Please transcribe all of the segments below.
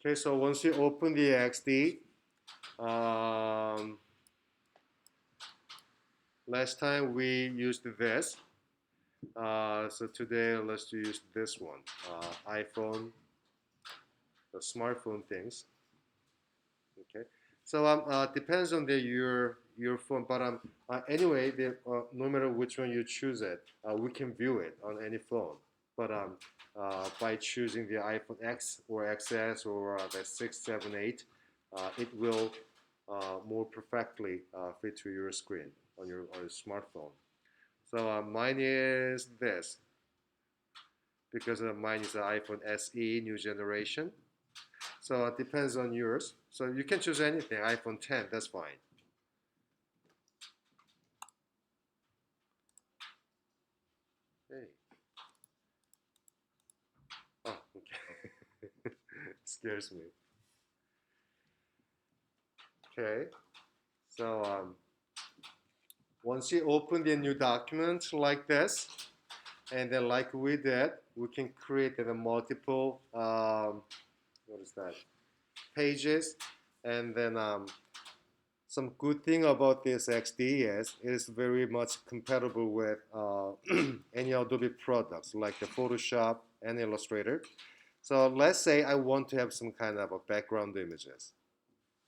Okay, so once you open the XD, um, last time we used this. So today let's use this one, iPhone, the smartphone things. Okay, so depends on your phone, but anyway, no matter which one you choose it, we can view it on any phone. But by choosing the iPhone X or XS or the 6, 7, 8, it will more perfectly fit to your screen on your smartphone. So mine is this because mine is the iPhone SE new generation. So it depends on yours. So you can choose anything. iPhone 10, that's fine. Hey. Oh, okay. Scares me. Okay. So once you open the new document like this, and then like we did, we can create the multiple, what is that, pages. And then some good thing about this XD is it is very much compatible with any Adobe products like the Photoshop and Illustrator. So let's say I want to have some kind of a background images,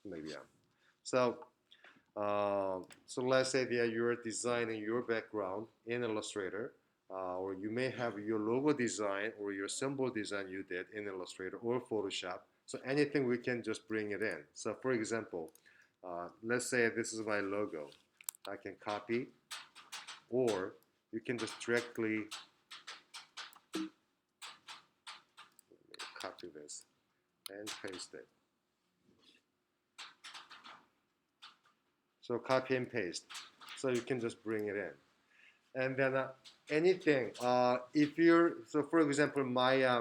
maybe. So so let's say that you're designing your background in Illustrator, or you may have your logo design or your symbol design you did in Illustrator or Photoshop. So anything we can just bring it in. So for example, let's say this is my logo. I can copy, or you can just directly copy this and paste it. So copy and paste. So you can just bring it in. And then anything, if you're, so for example, my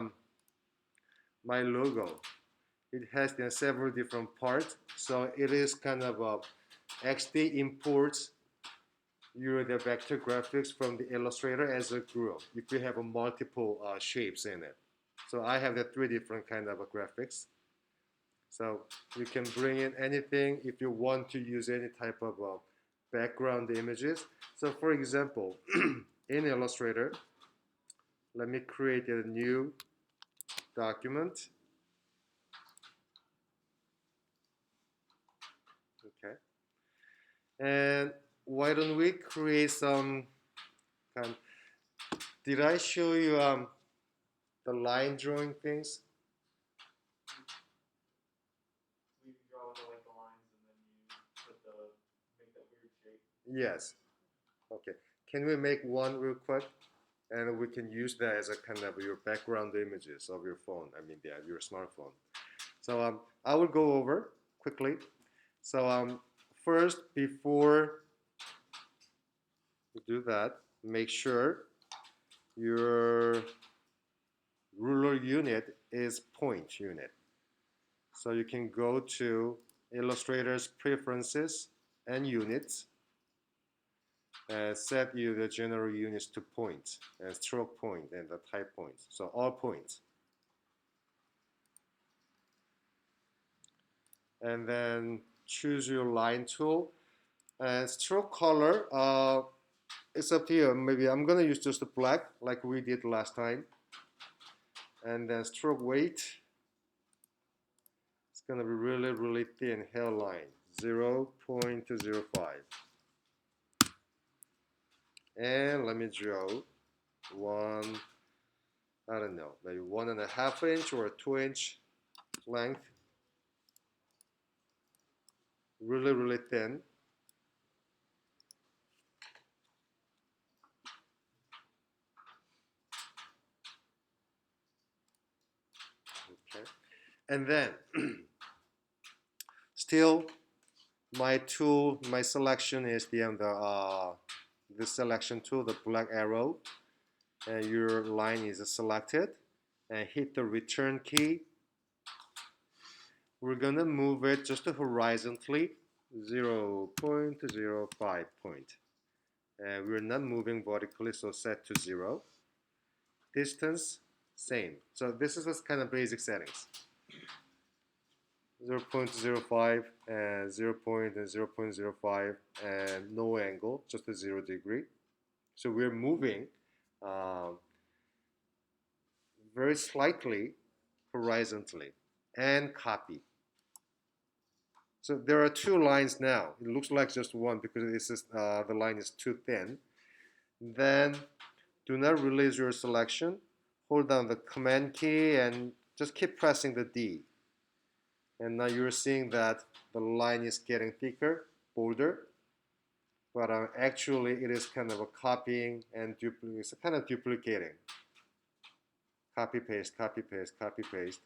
logo, it has several different parts. So it is kind of a XD imports the vector graphics from the Illustrator as a group if you have a multiple shapes in it. So I have the three different kind of graphics. So you can bring in anything if you want to use any type of background images. So for example, in Illustrator, let me create a new document. Okay. And why don't we create some kind, did I show you the line drawing things? You draw like the lines and then you put make that weird shape. Yes. Okay. Can we make one real quick? And we can use that as a kind of your background images of your phone. I mean, yeah, your smartphone. So I will go over quickly. So first, before you do that, make sure your ruler unit is point unit. So you can go to Illustrator's preferences and units and set you the general units to point and stroke point and the type points. So all points. And then choose your line tool and stroke color. It's up to you. Maybe I'm gonna use just the black like we did last time. And then stroke weight. It's gonna be really, really thin hairline, 0.05. And let me draw one, I don't know, maybe 1.5 inch or 2 inch length. Really, really thin. Okay. And then still my tool, my selection is the selection tool, the black arrow, and your line is selected, and hit the return key. We're gonna move it just horizontally, 0.05 point, and we're not moving vertically, so set to 0. Distance, same. So this is just kind of basic settings. 0.05 and 0.05 and no angle, just a 0 degree. So we're moving um, very slightly horizontally and copy. So there are two lines now. It looks like just one because it's just, the line is too thin. Then do not release your selection. Hold down the command key and just keep pressing the D. And now you're seeing that the line is getting thicker, bolder. But actually it is kind of a copying and it's kind of duplicating. Copy paste, copy paste, copy paste.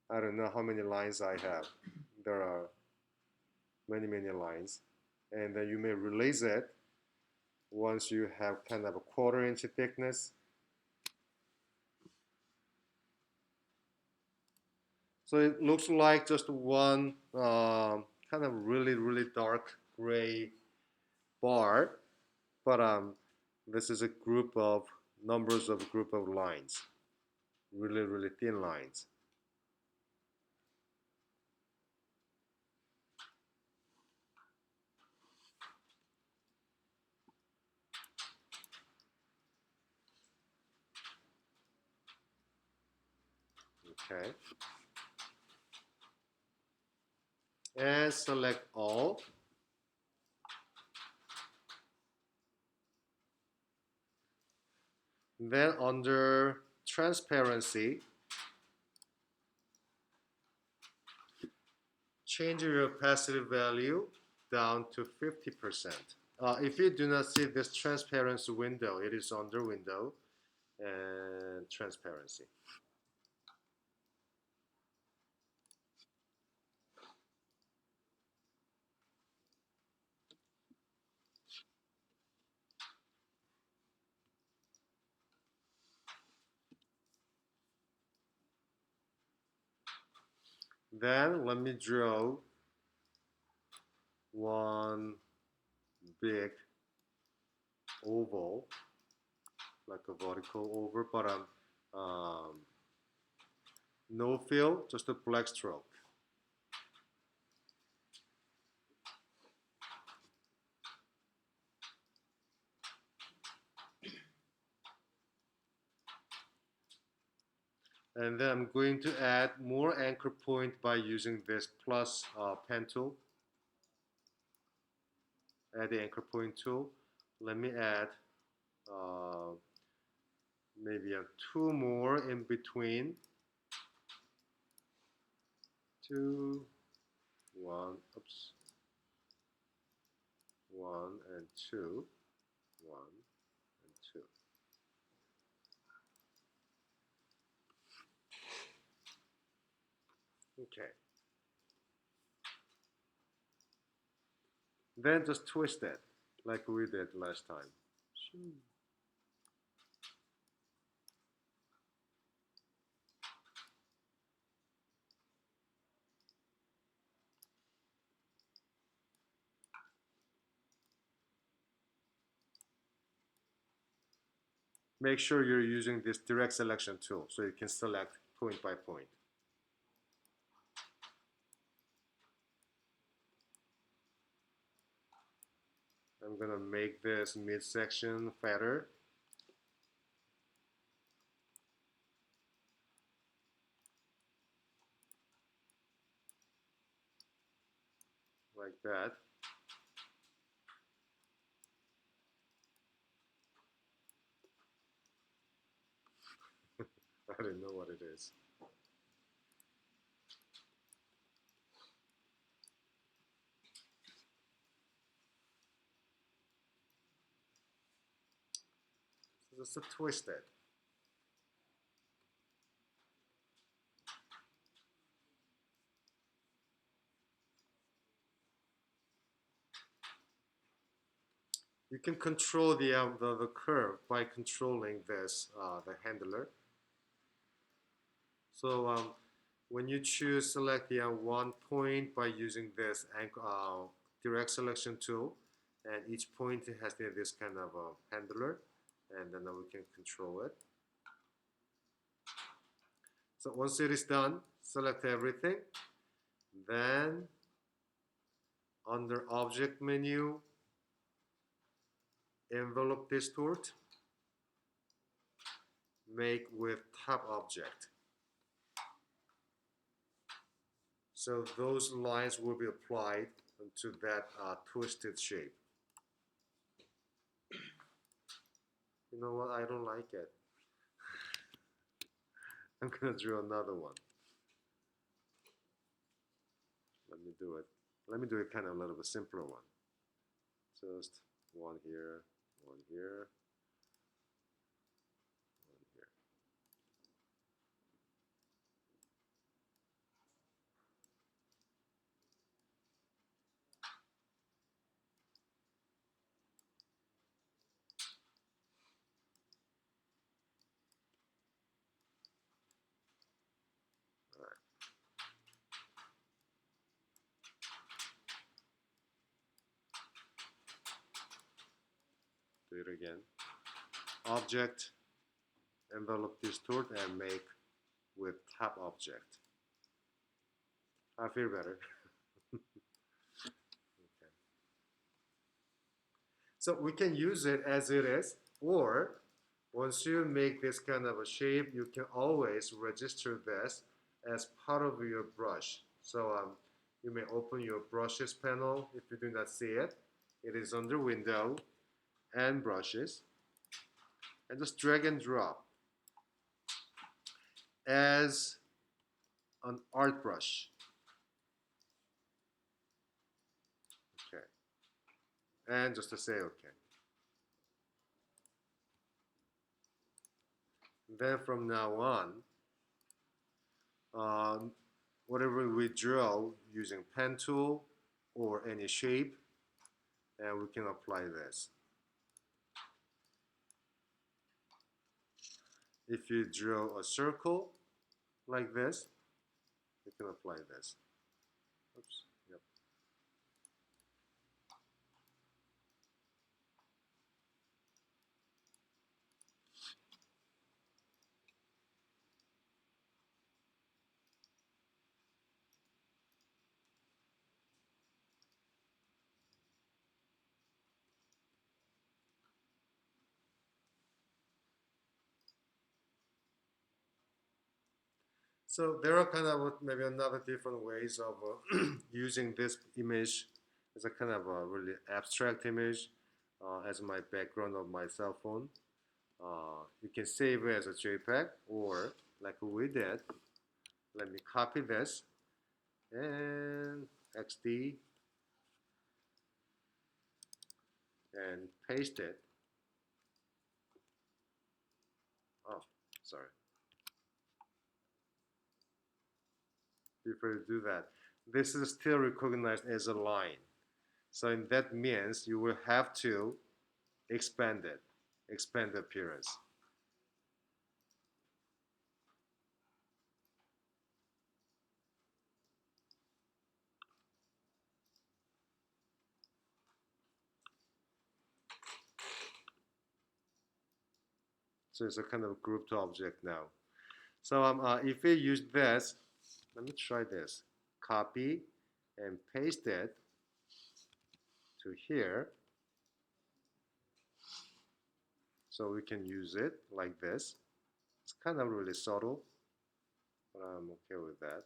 I don't know how many lines I have. There are many lines. And then you may release it once you have kind of a 1/4 inch thickness. So it looks like just one kind of really dark gray bar, but this is a group of numbers of group of lines, really thin lines. Okay, and select all. Then under transparency, change your opacity value down to 50%. If you do not see this transparency window, it is under window and transparency. Then let me draw one big oval, like a vertical oval, but no fill, just a black stroke. And then I'm going to add more anchor point by using this plus pen tool. Add the anchor point tool. Let me add maybe 2 more in between. 2, 1, oops, 1 and 2, 1 and 2. Okay. Then just twist it like we did last time. Make sure you're using this direct selection tool so you can select point by point. I'm gonna make this midsection fatter. Like that. I don't know what it is. Just a twist it. You can control the curve by controlling this the handler. So when you choose select the one point by using this direct selection tool, and each point has this kind of handler, and then we can control it. So once it is done, select everything. Then under Object menu, Envelope Distort, make with top object. So those lines will be applied to that twisted shape. You know what? I don't like it. I'm gonna draw another one. Let me do it. Let me do it kind of a little bit simpler one. Just one here, one here, one here. All right. Do it again. Object, envelope distort, and make with top object. I feel better. Okay. So we can use it as it is, or once you make this kind of a shape, you can always register this as part of your brush. So you may open your brushes panel if you do not see it. It is under Window and Brushes, and just drag and drop as an art brush. Okay, and just to say okay. Then from now on, whatever we draw using pen tool or any shape, and we can apply this. If you draw a circle like this, you can apply this. Oops. Yep. So there are kind of maybe another different ways of using this image as a kind of a really abstract image as my background of my cell phone. You can save it as a JPEG, or like we did, let me copy this and XD and paste it. Oh, sorry. Before you do that, this is still recognized as a line. So that means you will have to expand it, expand the appearance. So it's a kind of grouped object now. So if we use this, let me try this. Copy and paste it to here. So we can use it like this. It's kind of really subtle, but I'm okay with that.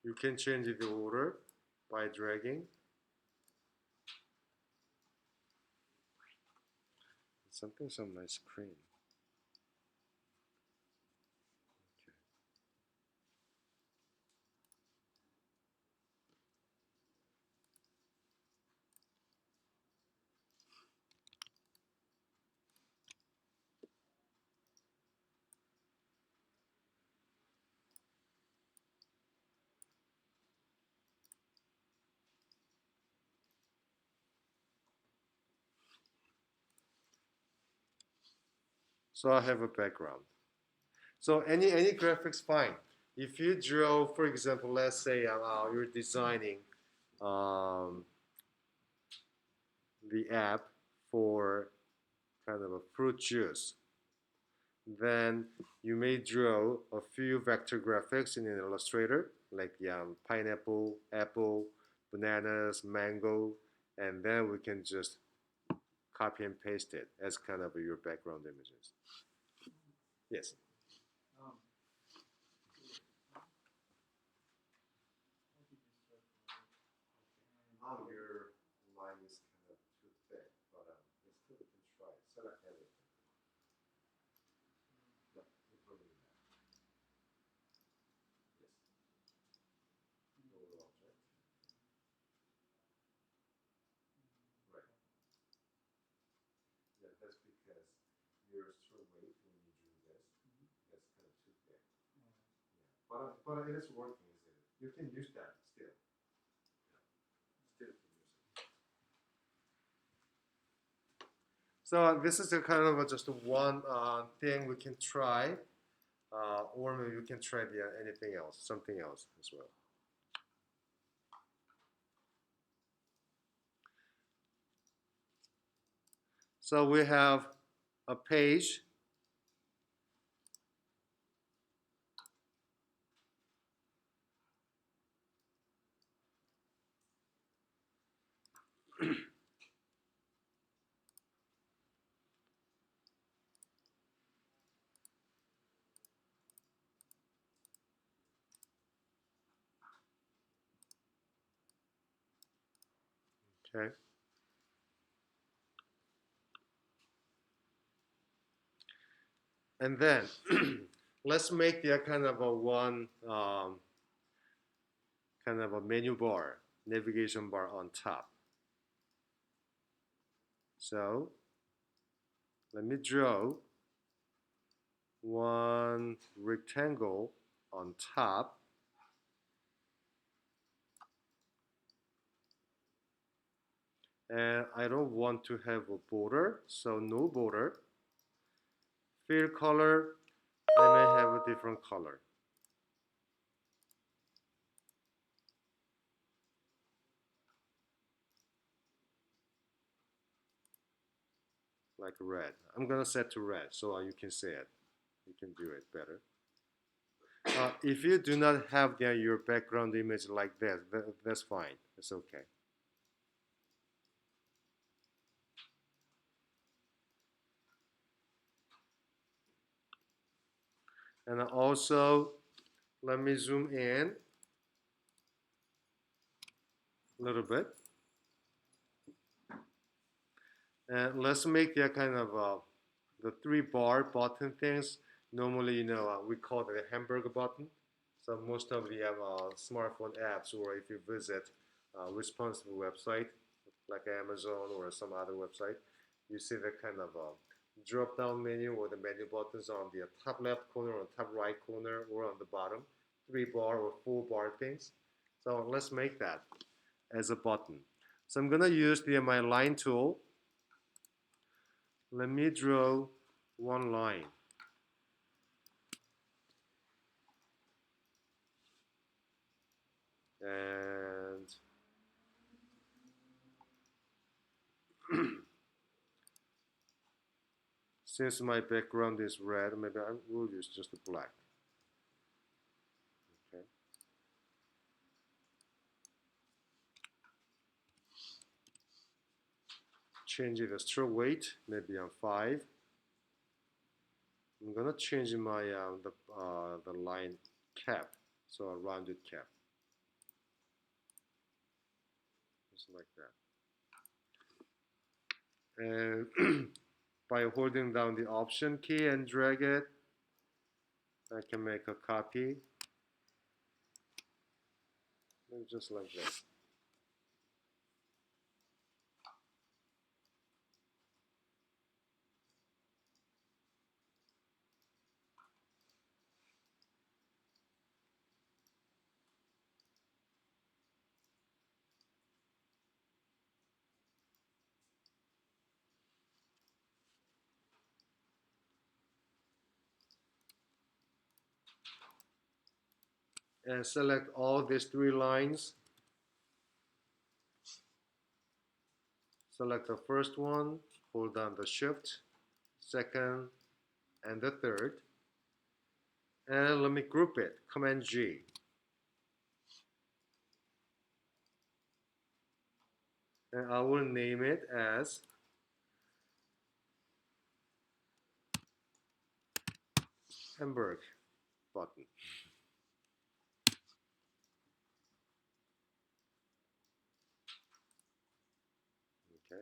You can change the order by dragging. Something's on my screen. Okay. So I have a background. So any graphics fine. If you draw, for example, let's say you're designing um, the app for kind of a fruit juice, then you may draw a few vector graphics in an Illustrator, like the pineapple, apple, bananas, mango, and then we can just copy and paste it as kind of your background images. Yes. Um, Your line is kind of too thick, but we still can try. Select everything. No, improving that. Yes. Lower object. Right. Yeah, that's because your stroke weight when you drew this, that's kind of too thick. Yeah. But it is working, isn't it? You can use that still. Still can use it. So this is a kind of just one thing we can try, or maybe we can try anything else, something else as well. So we have a page. Okay. And then let's make the kind of a one kind of a menu bar, navigation bar on top. So let me draw one rectangle on top. And I don't want to have a border, so no border. Fill color, I may have a different color. Like red. I'm gonna set to red so you can see it. You can do it better. If you do not have your background image like this, that's fine. It's okay. And also, let me zoom in a little bit. And let's make that kind of the three bar button things. Normally, we call it a hamburger button. So most of the smartphone apps, or if you visit a responsible website like Amazon or some other website, you see the kind of drop down menu or the menu buttons on the top left corner or top right corner or on the bottom, three bar or four bar things. So let's make that as a button. So I'm gonna use my line tool. Let me draw one line. And since my background is red, maybe I will use just the black. Okay. Change the stroke weight, maybe on 5. I'm gonna change my the line cap, so a rounded cap, just like that. And by holding down the Option key and drag it, I can make a copy, just like this. and select all these 3 lines. Select the first one, hold down the shift, second, and the third. And let me group it, Command G. And I will name it as Hamburger Button. Okay.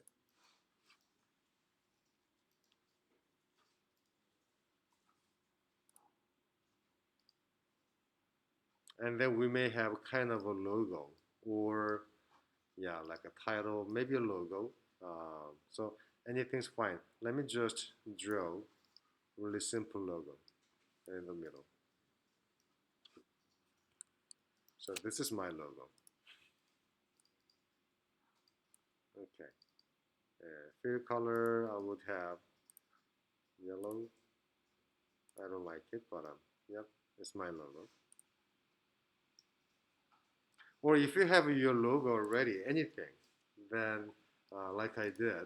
And then we may have kind of a logo, or yeah, like a title, maybe a logo. So anything's fine. Let me just draw a really simple logo in the middle. So this is my logo. Okay. Fill color, I would have yellow. I don't like it, but yep, it's my logo. Or if you have your logo already, anything, then like I did,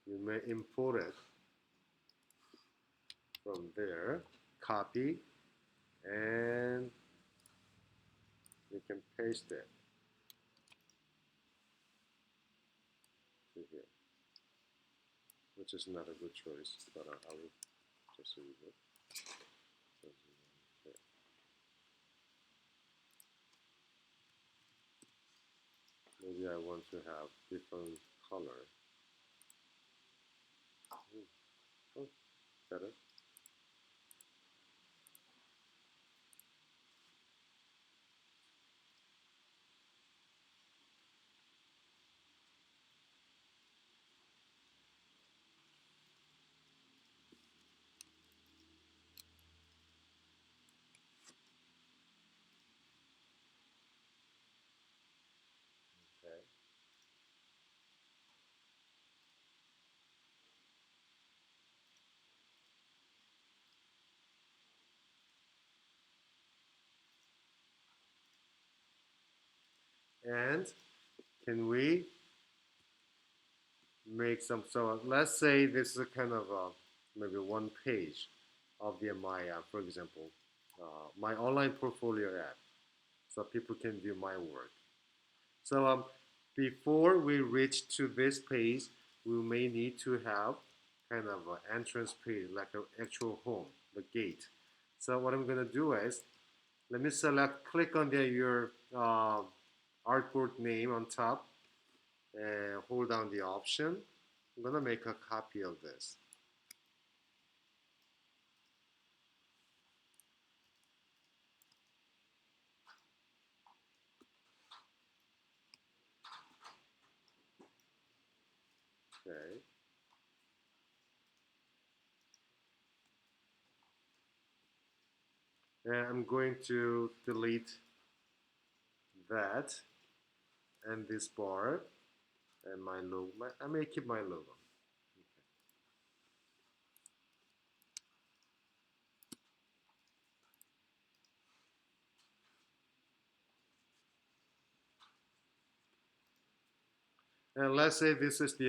you may import it from there, copy, and you can paste it to here, which is not a good choice, but I will just use it. Okay. Maybe I want to have different color. Oh, better. Okay. And can we make some, so let's say this is a kind of maybe one page of the my for example, my online portfolio app, so people can view my work. So before we reach to this page, we may need to have kind of an entrance page, like an actual home, the gate. So what I'm gonna do is, let me select, click on your artboard name on top, and hold down the option. I'm gonna make a copy of this. Okay. And I'm going to delete that and this bar and my logo. I may keep my logo. And let's say this is the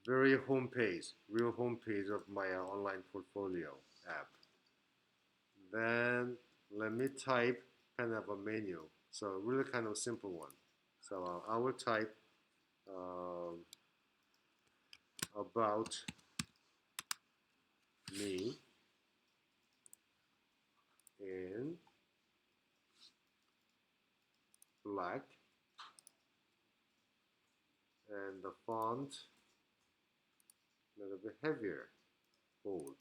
very homepage, real homepage of my online portfolio app. Then let me type kind of a menu. So really kind of simple one. So I will type about me in black, and the font a little bit heavier, bold,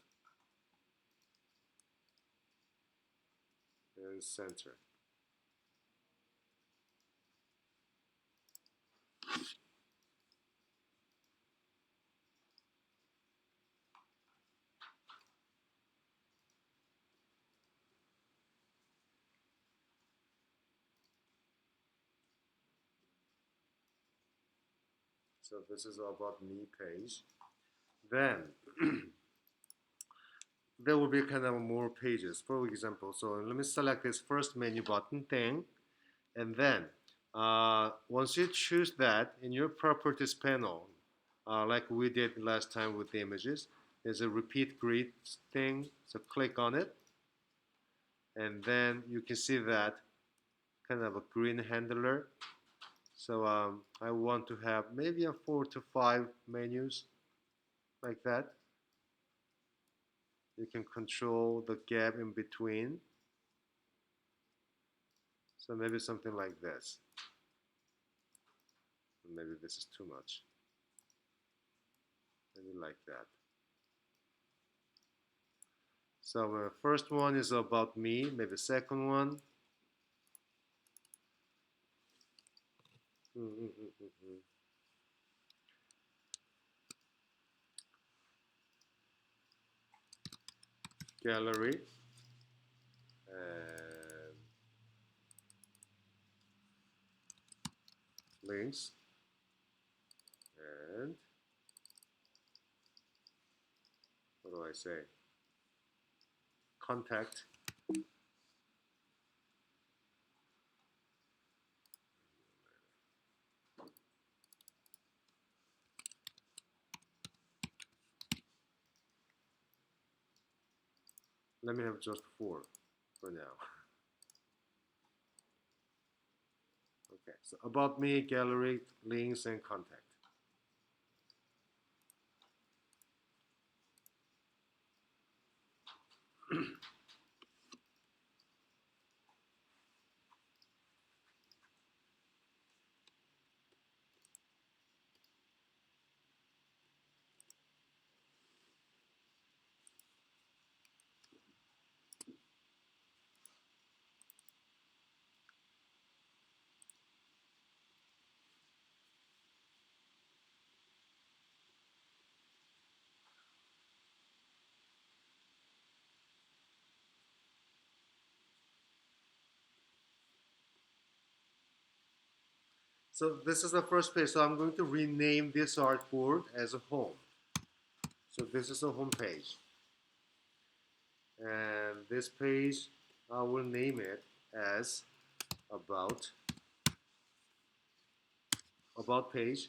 and center. So this is about me page. Then there will be kind of more pages. For example, so let me select this first menu button thing, and then once you choose that in your properties panel, like we did last time with the images, there's a repeat grid thing. So click on it, and then you can see that kind of a green handler. So I want to have maybe a 4 to 5 menus like that. You can control the gap in between. So maybe something like this. Maybe this is too much. Maybe like that. So first one is about me. Maybe second one. Gallery. And links. And what do I say? Contact. Let me have just 4 for now. Okay, so about me, gallery, links, and contact. So this is the first page. So I'm going to rename this artboard as a home. So this is a home page. And this page, I will name it as about page.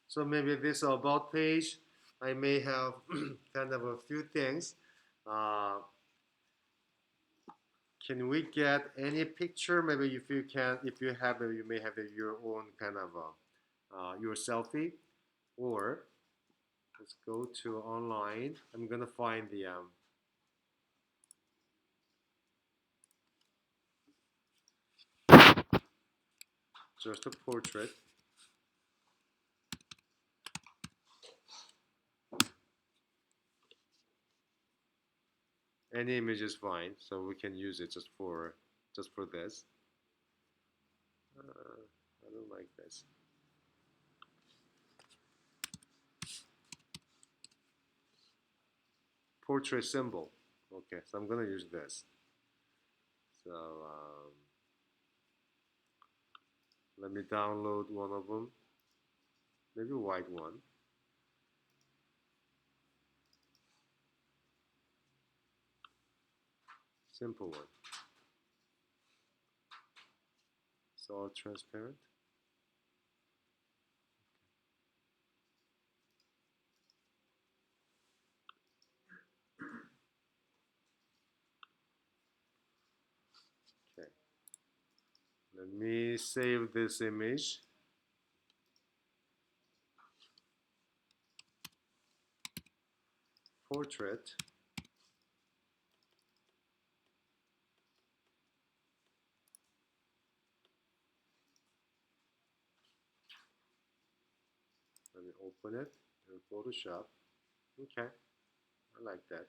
So maybe this about page, I may have kind of a few things. Can we get any picture? Maybe if you can, if you have, maybe you may have your own kind of your selfie, or let's go to online. I'm gonna find the just a portrait. Any image is fine, so we can use it just for this. I don't like this. Portrait symbol. Okay, so I'm gonna use this. So let me download one of them. Maybe a white one. Simple one. It's all transparent. Okay. Let me save this image. Portrait. Let me open it in Photoshop. Okay, I like that.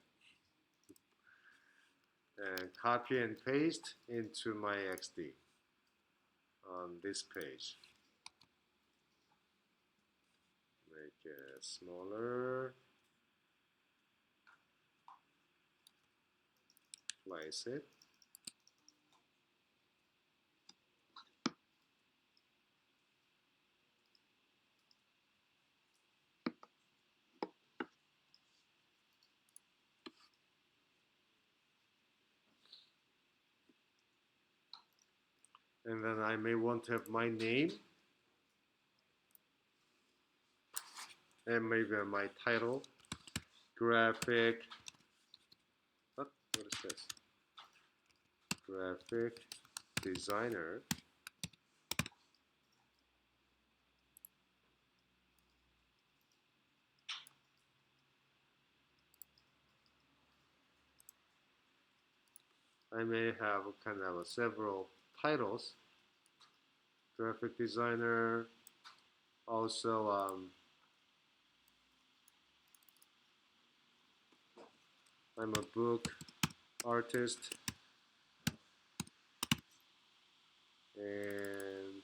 And copy and paste into my XD on this page. Make it smaller. Place it. And then I may want to have my name and maybe my title, graphic, what is this? Graphic designer. I may have kind of several titles. Graphic designer, also I'm a book artist, and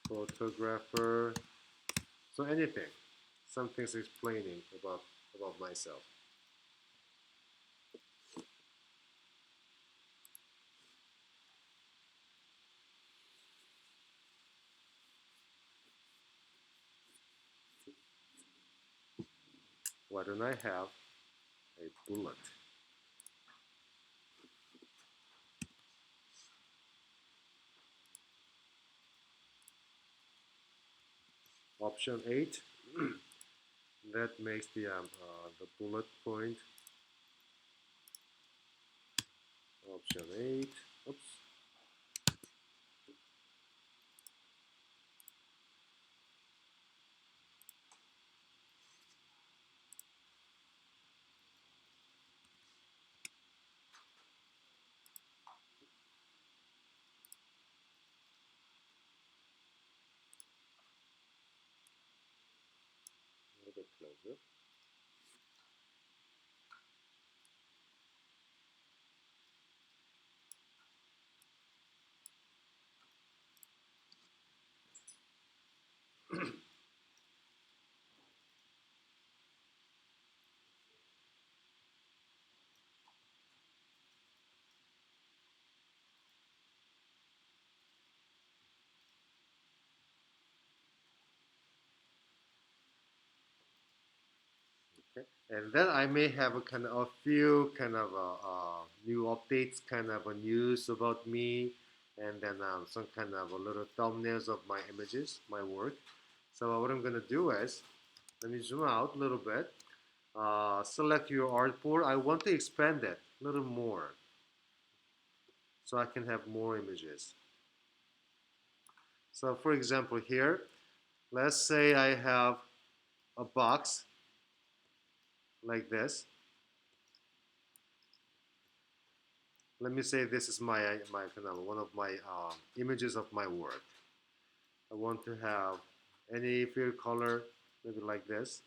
photographer. So anything, something's explaining about myself. Why don't I have a bullet? Option 8. That makes the bullet point. Option 8. Oops. A little bit closer. Okay. And then I may have a kind of a few kind of new updates, kind of a news about me, and then some kind of a little thumbnails of my images, my work. So what I'm gonna do is, let me zoom out a little bit. Select your artboard. I want to expand it a little more, so I can have more images. So for example here, let's say I have a box like this. Let me say this is my kind of one of my images of my work. I want to have any field color, maybe like this.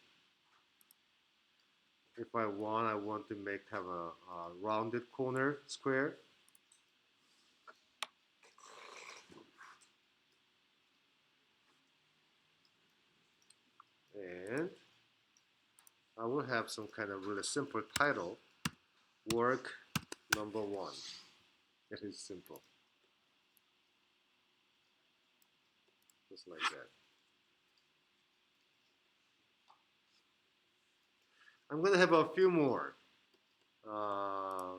If I want to have a rounded corner square. And I will have some kind of really simple title, work number 1. It is simple, just like that. I'm gonna have a few more. Uh,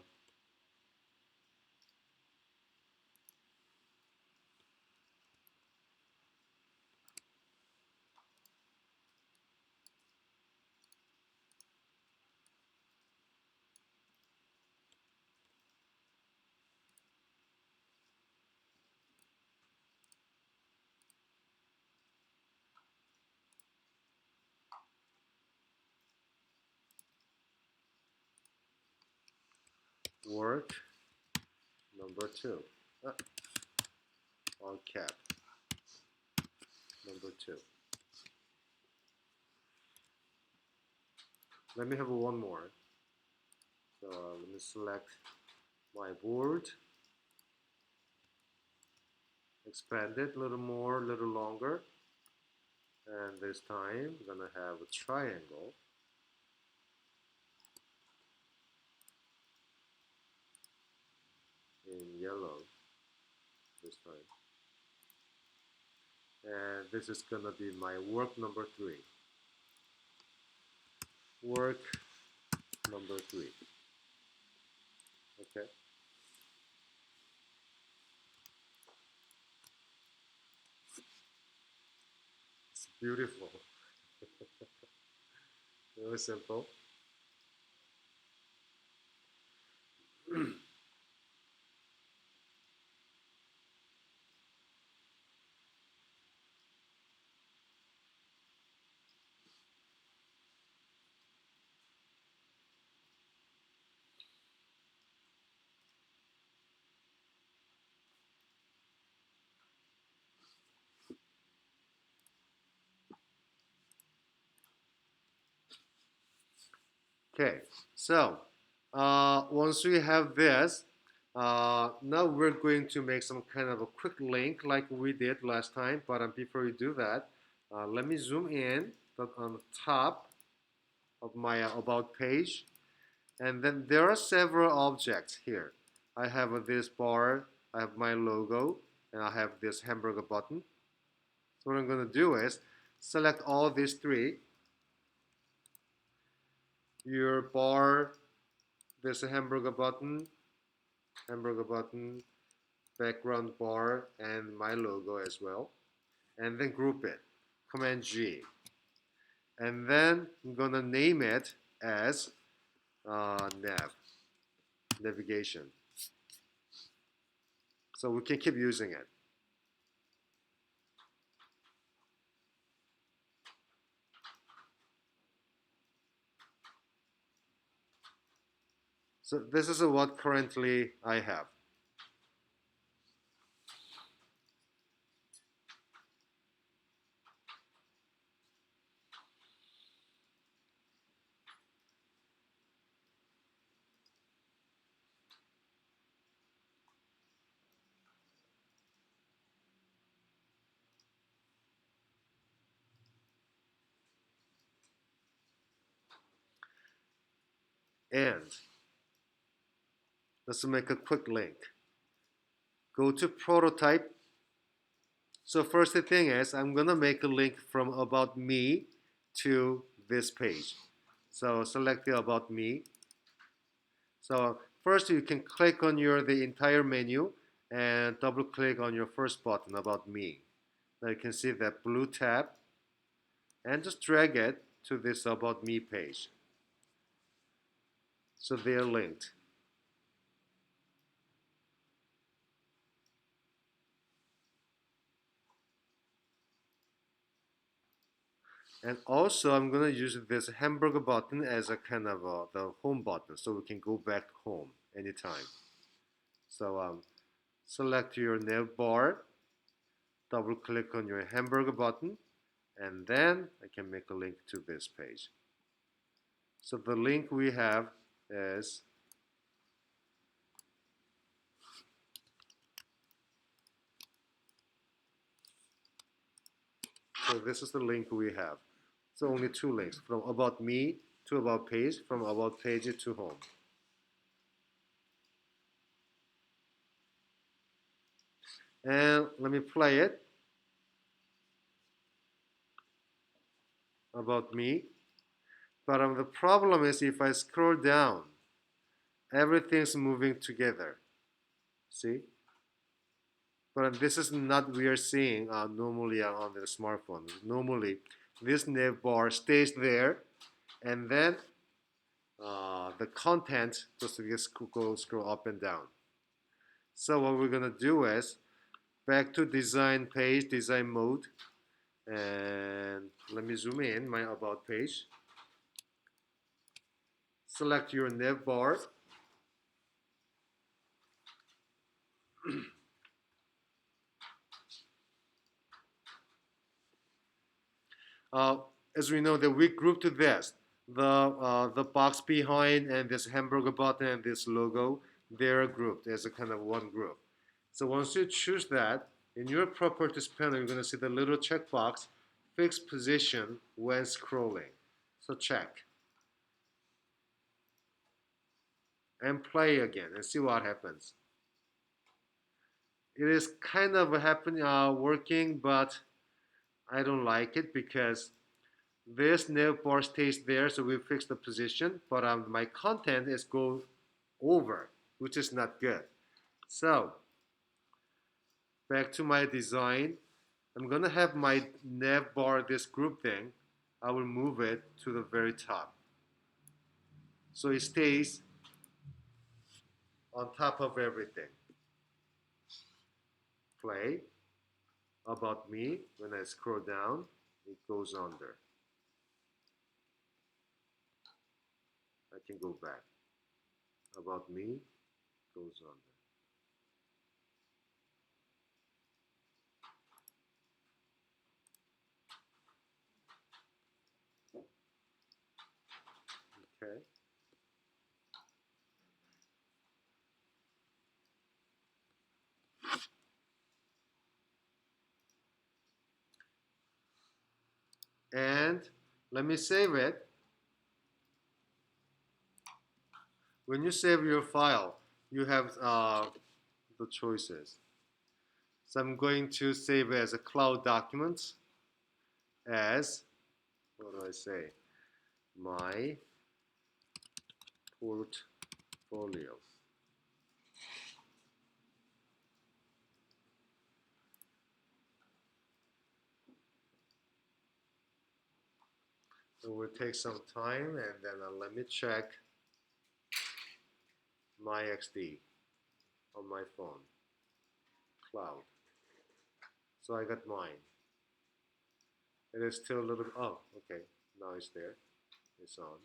work number 2. All cap. Number 2. Let me have one more. So let me select my board, expand it a little more, a little longer, and this time I'm gonna have a triangle. In yellow this time. And this is gonna be my work number 3. Work number 3. Okay. It's beautiful. Very simple. Okay, so once we have this, now we're going to make some kind of a quick link like we did last time. But before we do that, let me zoom in on the top of my about page. And then there are several objects here. I have this bar, I have my logo, and I have this hamburger button. So what I'm going to do is select all these three. Your bar, this hamburger button, background bar, and my logo as well. And then group it, Command G. And then I'm gonna name it as navigation. So we can keep using it. So this is what currently I have. And let's make a quick link. Go to prototype. So first thing is I'm gonna make a link from about me to this page. So select the about me. So first you can click on the entire menu and double click on your first button about me. Now you can see that blue tab and just drag it to this about me page. So they're linked. And also I'm gonna use this hamburger button as a kind of the home button, so we can go back home anytime. So select your nav bar, double click on your hamburger button, and then I can make a link to this page. So the link we have is so this is the link we have. So only two links, from about me to about page, from about page to home. And let me play it. About me. But the problem is if I scroll down, everything's moving together. See? But this is not we are seeing normally on the smartphone. Normally, this nav bar stays there, and then the content just scroll up and down. So what we're gonna do is back to design page, design mode, and let me zoom in my about page. Select your nav bar. uh, as we know that we grouped this, the box behind and this hamburger button and this logo, they're grouped as a kind of one group. So once you choose that, in your properties panel, you're going to see the little checkbox, fixed position when scrolling. So check. And play again and see what happens. It is kind of happening, working, but I don't like it because this nav bar stays there, so we fix the position, but my content is go over. which is not good. So back to my design. I'm gonna have my nav bar, this group thing, I will move it to the very top. So it stays on top of everything. Play. About me, when I scroll down, it goes under. I can go back. About me goes under. Okay. And let me save it. When you save your file, you have the choices. So I'm going to save it as a cloud document as, what do I say? My portfolio. It will take some time, and then let me check my XD on my phone. Cloud. So I got mine. It is still a little, oh, okay. Now it's there. It's on.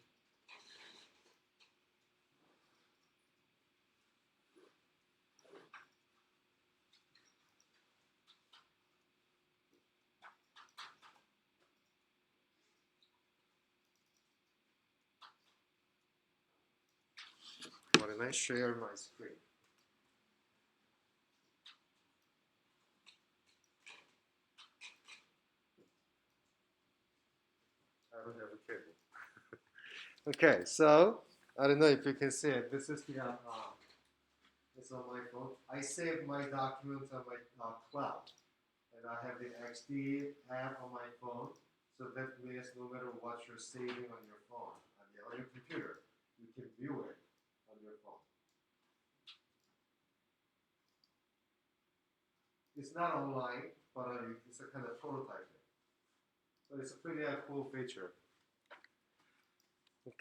Why don't I share my screen? I don't have a cable. Okay, so I don't know if you can see it. This is the it's on my phone. I saved my documents on my cloud, and I have the XD app on my phone. So that means no matter what you're saving on your phone, on your computer, you can view it on your phone. It's not online, but it's a kind of prototype. So it's a pretty cool feature.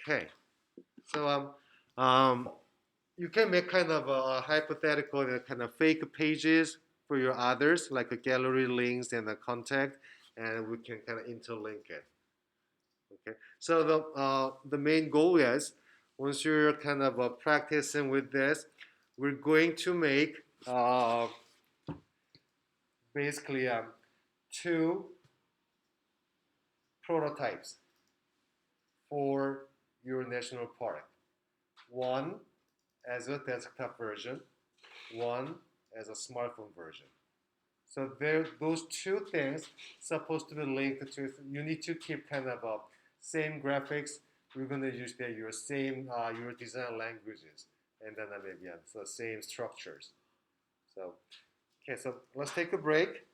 Okay, so you can make kind of a hypothetical kind of fake pages for your others, like a gallery links and a contact, and we can kind of interlink it. Okay, so the main goal is once you're kind of practicing with this, we're going to make basically two prototypes for your national park. One as a desktop version, one as a smartphone version. So those two things supposed to be linked to. You need to keep kind of same graphics. We're going to use your same your design languages, and then maybe so same structures. So okay, so let's take a break.